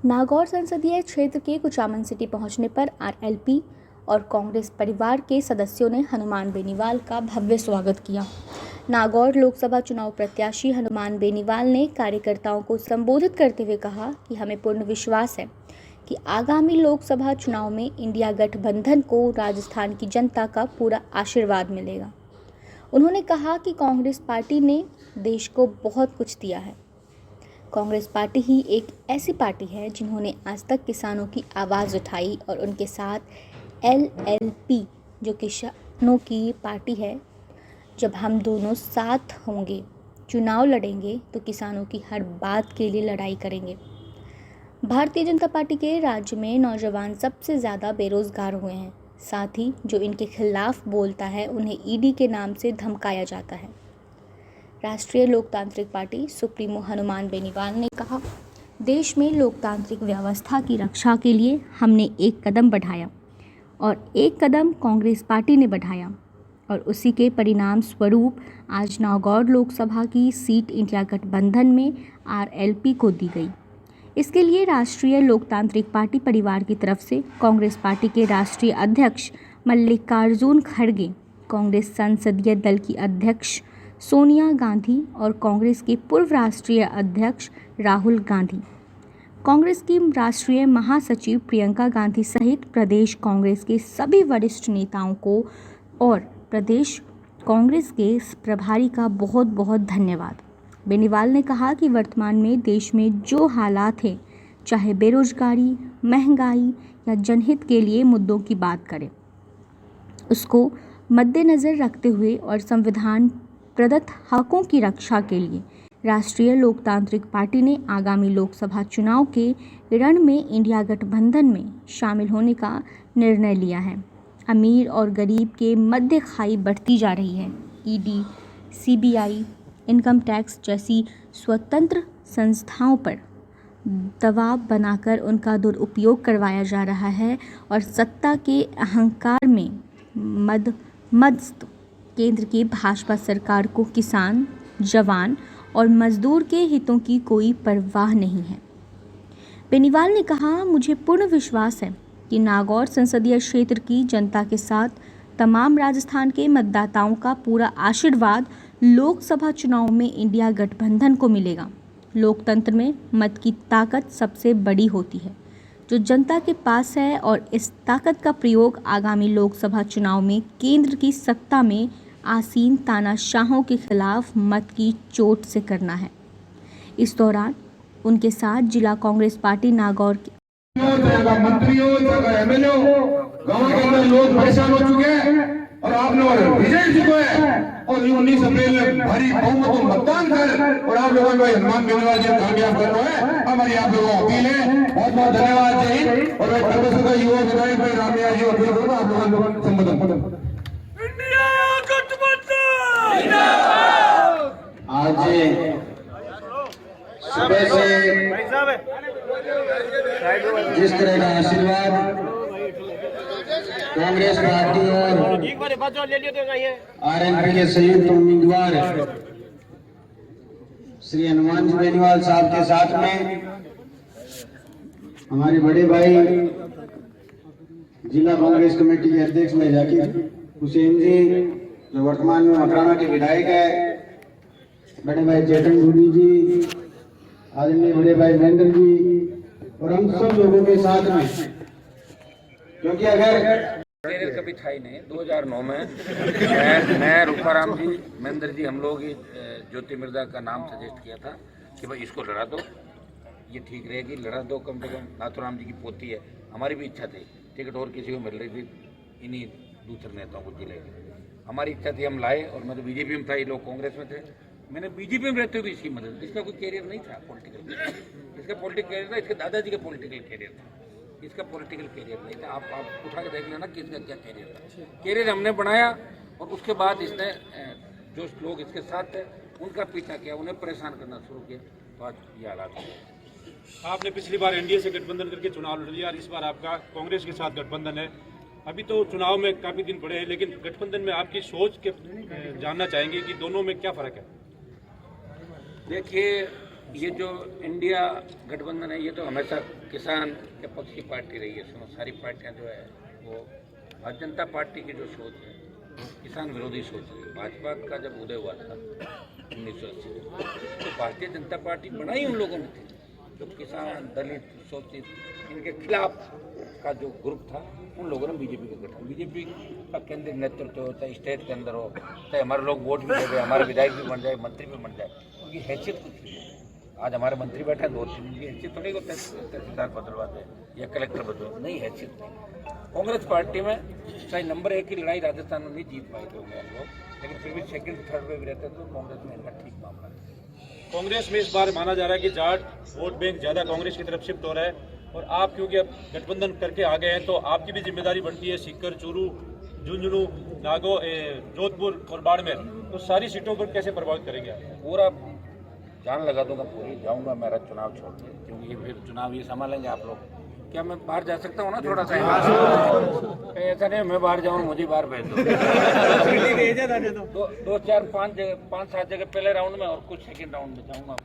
नागौर संसदीय क्षेत्र के कुचामन सिटी पहुंचने पर आरएलपी और कांग्रेस परिवार के सदस्यों ने हनुमान बेनीवाल का भव्य स्वागत किया। नागौर लोकसभा चुनाव प्रत्याशी हनुमान बेनीवाल ने कार्यकर्ताओं को संबोधित करते हुए कहा कि हमें पूर्ण विश्वास है कि आगामी लोकसभा चुनाव में इंडिया गठबंधन को राजस्थान की जनता का पूरा आशीर्वाद मिलेगा। उन्होंने कहा कि कांग्रेस पार्टी ने देश को बहुत कुछ दिया है। कांग्रेस पार्टी ही एक ऐसी पार्टी है जिन्होंने आज तक किसानों की आवाज़ उठाई और उनके साथ एलएलपी जो किसानों की पार्टी है। जब हम दोनों साथ होंगे, चुनाव लड़ेंगे तो किसानों की हर बात के लिए लड़ाई करेंगे। भारतीय जनता पार्टी के राज्य में नौजवान सबसे ज़्यादा बेरोजगार हुए हैं। साथ ही जो इनके खिलाफ बोलता है उन्हें ईडी के नाम से धमकाया जाता है। राष्ट्रीय लोकतांत्रिक पार्टी सुप्रीमो हनुमान बेनीवाल ने कहा, देश में लोकतांत्रिक व्यवस्था की रक्षा के लिए हमने एक कदम बढ़ाया और एक कदम कांग्रेस पार्टी ने बढ़ाया और उसी के परिणाम स्वरूप आज नागौर लोकसभा की सीट इंडिया गठबंधन में आरएलपी को दी गई। इसके लिए राष्ट्रीय लोकतांत्रिक पार्टी परिवार की तरफ से कांग्रेस पार्टी के राष्ट्रीय अध्यक्ष मल्लिकार्जुन खड़गे, कांग्रेस संसदीय दल की अध्यक्ष सोनिया गांधी और कांग्रेस के पूर्व राष्ट्रीय अध्यक्ष राहुल गांधी, कांग्रेस की राष्ट्रीय महासचिव प्रियंका गांधी सहित प्रदेश कांग्रेस के सभी वरिष्ठ नेताओं को और प्रदेश कांग्रेस के प्रभारी का बहुत बहुत धन्यवाद। बेनीवाल ने कहा कि वर्तमान में देश में जो हालात हैं, चाहे बेरोजगारी, महंगाई या जनहित के लिए मुद्दों की बात करें, उसको मद्देनज़र रखते हुए और संविधान प्रदत्त हकों की रक्षा के लिए राष्ट्रीय लोकतांत्रिक पार्टी ने आगामी लोकसभा चुनाव के रण में इंडिया गठबंधन में शामिल होने का निर्णय लिया है। अमीर और गरीब के मध्य खाई बढ़ती जा रही है। ईडी, सीबीआई, इनकम टैक्स जैसी स्वतंत्र संस्थाओं पर दबाव बनाकर उनका दुरुपयोग करवाया जा रहा है और सत्ता के अहंकार में मदमस्त केंद्र की भाजपा सरकार को किसान, जवान और मजदूर के हितों की कोई परवाह नहीं है। बेनीवाल ने कहा, मुझे पूर्ण विश्वास है कि नागौर संसदीय क्षेत्र की जनता के साथ तमाम राजस्थान के मतदाताओं का पूरा आशीर्वाद लोकसभा चुनाव में इंडिया गठबंधन को मिलेगा। लोकतंत्र में मत की ताकत सबसे बड़ी होती है जो जनता के पास है और इस ताकत का प्रयोग आगामी लोकसभा चुनाव में केंद्र की सत्ता में आसीन तानाशाहों के खिलाफ मत की चोट से करना है। इस दौरान उनके साथ जिला कांग्रेस पार्टी नागौर के मंत्रियों, एमएलए, गांव के अंदर लोग परेशान हो चुके हैं और आप लोग विजय चुके हैं और 19 अप्रैल में भारी बहुमत को मतदान कर और आप लोगों को हनुमान बेनीवाल जी कामयाब करना है। हमारी आप लोगों को अपील है। बहुत बहुत धन्यवाद। जय हिंद। और मैं प्रोफेसर का युवा विधायक भाई रामैया जी अपील करूंगा आप लोगों को संबोधन। आज सुबह से जिस तरह का आशीर्वाद कांग्रेस पार्टी और आरएलपी के संयुक्त उम्मीदवार श्री हनुमान जी बेनीवाल साहब के साथ में हमारे बड़े भाई जिला कांग्रेस कमेटी के अध्यक्ष भाई जाकिर हुसैन जी जो वर्तमान में मकराना के विधायक है, बड़े भाई चेतन डूडी जी, आदरणीय बड़े भाई महेंद्र जी और हम सब लोगों के साथ में, क्योंकि अगर कभी था ही नहीं। 2009 में मैं रूपाराम जी, महेंद्र जी, हम लोग ज्योति मिर्जा का नाम सजेस्ट किया था कि भाई इसको लड़ा दो, ये ठीक रहेगी, लड़ा दो। कम से कम नाथुराम जी की पोती है। हमारी भी इच्छा थी, टिकट और किसी को मिल रही थी, इन्हीं दूसरे नेताओं को जिले की हमारी इच्छा थी, हम लाए। और मैं तो बीजेपी में था, ये लोग कांग्रेस में थे। मैंने बीजेपी में रहते हुए इसकी मदद, इसका कोई कैरियर नहीं था पॉलिटिकल, इसका पॉलिटिकल कैरियर था, इसके दादाजी का पॉलिटिकल कैरियर था, इसका पॉलिटिकल कैरियर नहीं था। आप उठा के देख लेना कि इसका क्या कैरियर था। कैरियर हमने बनाया और उसके बाद इसने जो लोग इसके साथ थे उनका पीछा किया, उन्हें परेशान करना शुरू किया, तो आज ये हालात है। आपने पिछली बार एनडीए से गठबंधन करके चुनाव लड़ लिया और इस बार आपका कांग्रेस के साथ गठबंधन है। अभी तो चुनाव में काफ़ी दिन पड़े हैं, लेकिन गठबंधन में आपकी सोच के जानना चाहेंगे कि दोनों में क्या फ़र्क है। देखिए, ये जो इंडिया गठबंधन है, ये तो हमेशा किसान के पक्ष की पार्टी रही है। सारी पार्टियां जो है वो भारतीय जनता पार्टी की जो सोच है किसान विरोधी सोच है। भाजपा का जब उदय हुआ था 1980 में, तो भारतीय जनता पार्टी बनाई उन लोगों ने थी जो किसान, दलित, शोषित, इनके खिलाफ का जो ग्रुप था, उन लोगों ने बीजेपी को गठन। बीजेपी का केंद्रीय नेतृत्व हो, चाहे स्टेट के अंदर हो, चाहे हमारे लोग वोट भी दे दें, हमारे विधायक भी बन जाए, मंत्री भी बन जाए, उनकी हैसियत कुछ नहीं है। आज हमारे मंत्री बैठे हैं, 2-3 की हैसियत थोड़ी को तहसीलदार बदलवाते या कलेक्टर बदलवा, नहीं हैसियत नहीं। कांग्रेस पार्टी में चाहे नंबर 1 की लड़ाई राजस्थान में नहीं जीत पाए थे हम लोग, लेकिन फिर भी सेकंड थर्ड पे भी रहते तो कांग्रेस में इनका ठीक मामला है। कांग्रेस में इस बार माना जा रहा है कि जाट वोट बैंक ज़्यादा कांग्रेस की तरफ शिफ्ट हो रहा है, और आप क्योंकि अब गठबंधन करके आ गए हैं तो आपकी भी जिम्मेदारी बनती है। सीकर, चूरू, झुंझुनू, जोधपुर और बाड़मेर, तो सारी सीटों पर कैसे प्रभावित करेंगे आप? पूरा जान लगा दूंगा, पूरी जाऊंगा मेरा चुनाव छोड़ के, क्योंकि ये फिर चुनाव ये संभालेंगे आप लोग। क्या मैं बाहर जा सकता हूँ ना थोड़ा सा? ऐसा नहीं मैं बाहर जाऊँ, मुझे बाहर भेज दो। 2, 4, 5 जगह, 5-7 जगह पहले राउंड में और कुछ सेकंड राउंड में जाऊँगा।